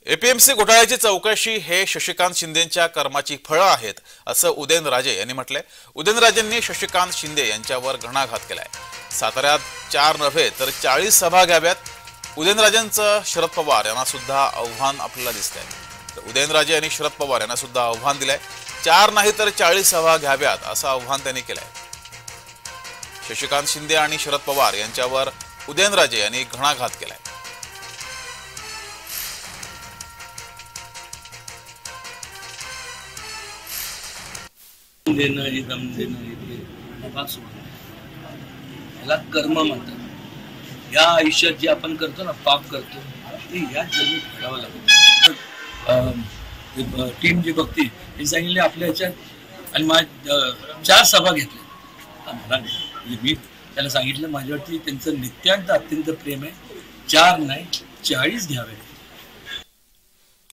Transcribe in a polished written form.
APMC घोटाळ्याची चौकशी हे शशिकांत शिंदेंच्या कर्माची फळं आहेत असं उदयनराजे यांनी म्हटलंय। उदयनराजेंनी शशिकांत शिंदे यांच्यावर घणाघात केलाय। साताऱ्यात 4 नव्हे तर 40 सभा घ्याव्यात। उदयनराजेंचं शरद पवार यांना सुद्धा आव्हान आपल्याला दिसतंय। तर उदयनराजे यांनी शरद पवार यांना सुद्धा आव्हान दिलंय। 4 नाही तर 40 सभा घ्याव्यात असं आव्हान त्यांनी केलंय। शशिकांत शिंदे आणि शरद पवार यांच्यावर उदयनराजे यांनी घणाघात केलाय। देणं हे दम देणं याला कर्म म्हणतात। या आयुष्यात जे आपण करतो ना, पाप करतो ते या जन्मी फेडावं लागतं। टीम जे बघते हे सांगितले आपल्या ह्याच्यात आणि माझ्या 4 सभा घेतल्या। मला मी त्याला सांगितलं माझ्यावरती त्यांचं नित्यांत अत्यंत प्रेम आहे। 4 नाही 40 घ्यावे।